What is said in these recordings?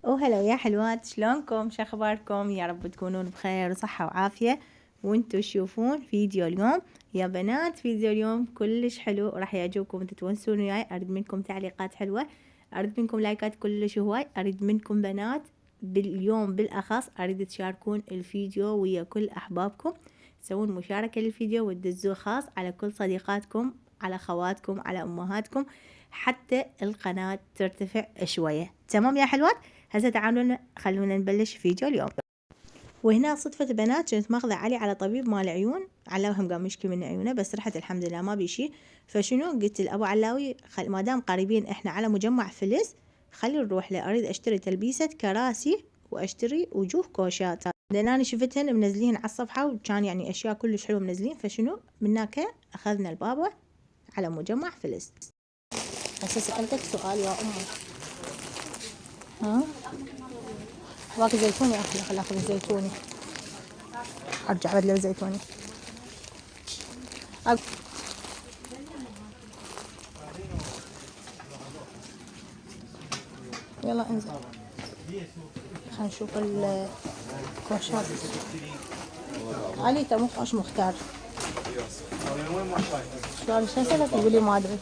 هلا يا حلوات، شلونكم؟ شو اخباركم؟ يا رب تكونون بخير وصحة وعافية وانتو تشوفون فيديو اليوم. يا بنات، فيديو اليوم كلش حلو وراح يعجبكم وتتونسون وياي. اريد منكم تعليقات حلوة، اريد منكم لايكات كلش هواي، اريد منكم بنات باليوم بالاخص اريد تشاركون الفيديو ويا كل احبابكم، تسوون مشاركة للفيديو وتدزوه خاص على كل صديقاتكم، على خواتكم، على امهاتكم، حتى القناة ترتفع شوية. تمام يا حلوات؟ هسه تعالوا خلونا نبلش فيديو اليوم. وهنا صدفة بنات كنت ماخذة علي على طبيب مال عيون، علاوهم قام يشكي من عيونه بس رحت الحمد لله ما بيشي. فشنو قلت لأبو علاوي ما دام قريبين احنا على مجمع فلس خلي نروح له، اريد اشتري تلبيسة كراسي واشتري وجوه كوشات، لان انا شفتهن منزلين على الصفحة وكان يعني اشياء كلش حلوة منزلين. فشنو من هناك اخذنا البابا على مجمع فلس. هسه سألتك سؤال يا امي، ها باقي زيتوني اخذ، خل اخذ الزيتوني، ارجع بدله الزيتوني. يلا انزل خلينا نشوف الكوشات. علي انت مش مختار شلون شو اسالك تقول لي ما ادري.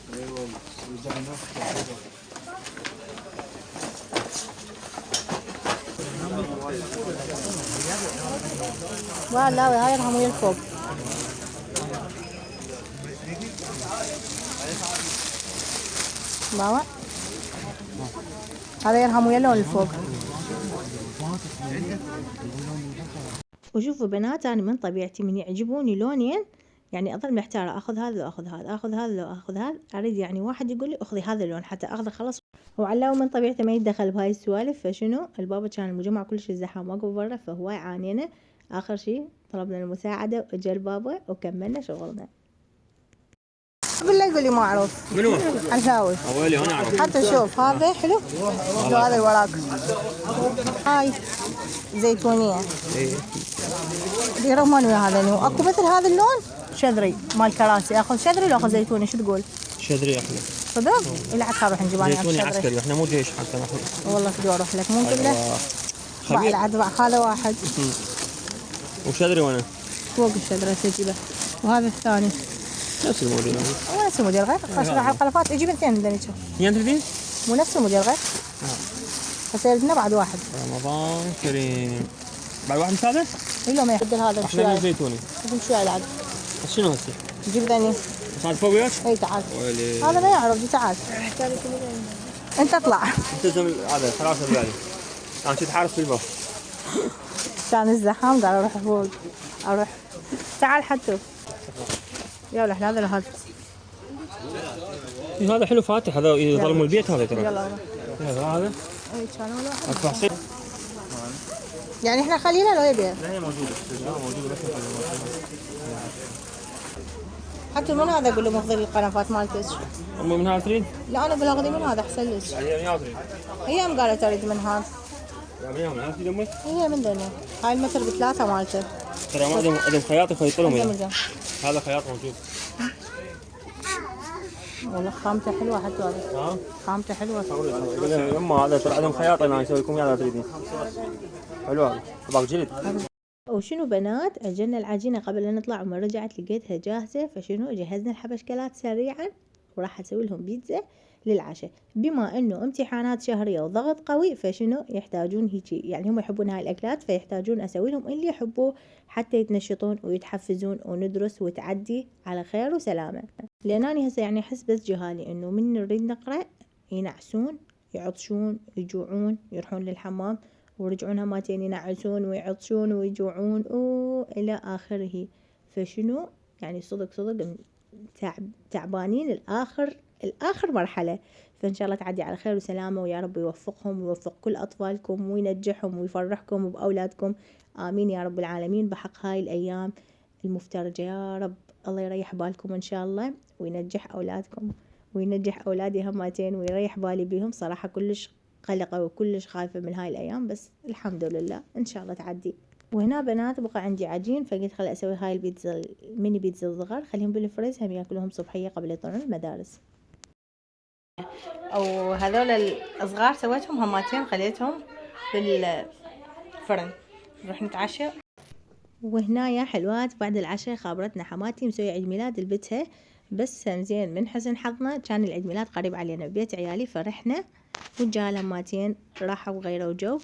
لا هاي يرهم ويا الفوق. ماما هذا يرهم ويا اللون الفوق. وشوفوا بنات، انا من طبيعتي من يعجبوني لونين يعني اظل محتاره اخذ هذا لو اخذ هذا، اخذ هذا لو اخذ هذا، اريد يعني واحد يقول لي اخذي هذا اللون حتى اخذه خلاص. وعلاوي من طبيعته ما يتدخل بهاي السوالف. فشنو البابا كان المجمع كلش زحام واقف برا، فهواي عانينا. اخر شي طلبنا المساعده واجا البابا وكملنا شغلنا. بالله يقول لي ما اعرف منو؟ عشاوي اولي انا اعرف. حتى شوف هذا حلو، هذا اللي وراك هاي زيتونيه. ايه يرمون ويا هذا اللون. اكو مثل هذا اللون شذري مال كراسي، اخذ شذري ولا اخذ زيتوني؟ شو تقول؟ شذري احلى. صدق؟ الى عاد نروح نجيب انا زيتوني شذري. عسكري، احنا مو جيش حتى ناخذ. والله بدي اروح لك مو كله. ايوه باع خبير. العاد هذا واحد وشذري وانا فوق الشذرة تجيبه، وهذا الثاني نفس الموديل هذا. مو نفس الموديل غير خشرة على القلفات. يجيب اثنين ذنيك اثنين تريدين؟ مو نفس الموديل غير. هسه يردنا بعد واحد. رمضان كريم. بعد واحد مساعدة؟ الا ما يبدل هذا احلى من شوي. الزيتوني. شوي العاد. بس شنو هسه؟ جيب ذني. بس هذا فوق وياك؟ اي تعال. ويلي. هذا ما يعرف. دي تعال انت اطلع. التزم هذا ثلاثة ريال. انا كنت حارس في الباب. كان الزحام قال اروح فوق اروح. تعال حتى يلا احنا هذا لهذا. هذا حلو فاتح، هذا يظلم البيت هذا ترى. يلا هذا اي كان ولا واحد. ادفع صيد. يعني احنا خلينا لو يبي لا هي موجودة. موجودة بس حتى من هذا اقول له مفضل القنفات مالتك. امي من هذا تريد؟ لا انا بالاخذ من هذا احسن لك. هي من هذا تريد؟ هي ام قالت اريد من هذا. من هذا تريد امي؟ هي من ذني هاي المتر بثلاثة مالته. ترى ما ادم خياط يخيط لهم زين. اياه. هذا خياط موجود. والله خامته حلوة حتى هذا. ها؟ خامته حلوة. يما هذا ترى عندهم خياط انا اسوي لكم اياه اذا تريدين. حلو هذا طبق جلد. وشنو بنات، اجلنا العجينة قبل لا نطلع وما رجعت لقيتها جاهزة. فشنو جهزنا الحبشكلات سريعا وراح اسوي لهم بيتزا للعشاء. بما انه امتحانات شهرية وضغط قوي فشنو يحتاجون هيجي، يعني هم يحبون هاي الاكلات فيحتاجون اسوي لهم اللي يحبوه حتى يتنشطون ويتحفزون وندرس وتعدي على خير وسلامة. لان انا هسه يعني احس بس جهالي انه من نريد نقرأ ينعسون يعطشون يجوعون يروحون للحمام ورجعون هماتين ينعسون ويعطشون ويجوعون إلى آخره. فشنو يعني صدق تعبانين الآخر مرحلة. فإن شاء الله تعدي على خير وسلامة، ويا رب يوفقهم ويوفق كل أطفالكم وينجحهم ويفرحكم وبأولادكم. آمين يا رب العالمين بحق هاي الأيام المفترجة. يا رب الله يريح بالكم إن شاء الله وينجح أولادكم وينجح أولادي هماتين ويريح بالي بيهم. صراحة كلش قلقة وكلش خايفة من هاي الأيام بس الحمد لله إن شاء الله تعدي. وهنا بنات بقى عندي عجين فقلت خلي أسوي هاي البيتزا الميني بيتزا الصغار خليهم بالفريز هم ياكلوهم صبحية قبل يطلعون المدارس. أو هذول الصغار سويتهم هماتين خليتهم بالفرن نروح نتعشى. وهنا يا حلوات بعد العشاء خابرتنا حماتي مسوية عيد ميلاد لبتها، بس زين من حسن حظنا كان العيد ميلاد قريب علينا ببيت عيالي، فرحنا والجالة ماتين راحوا وغيروا جو.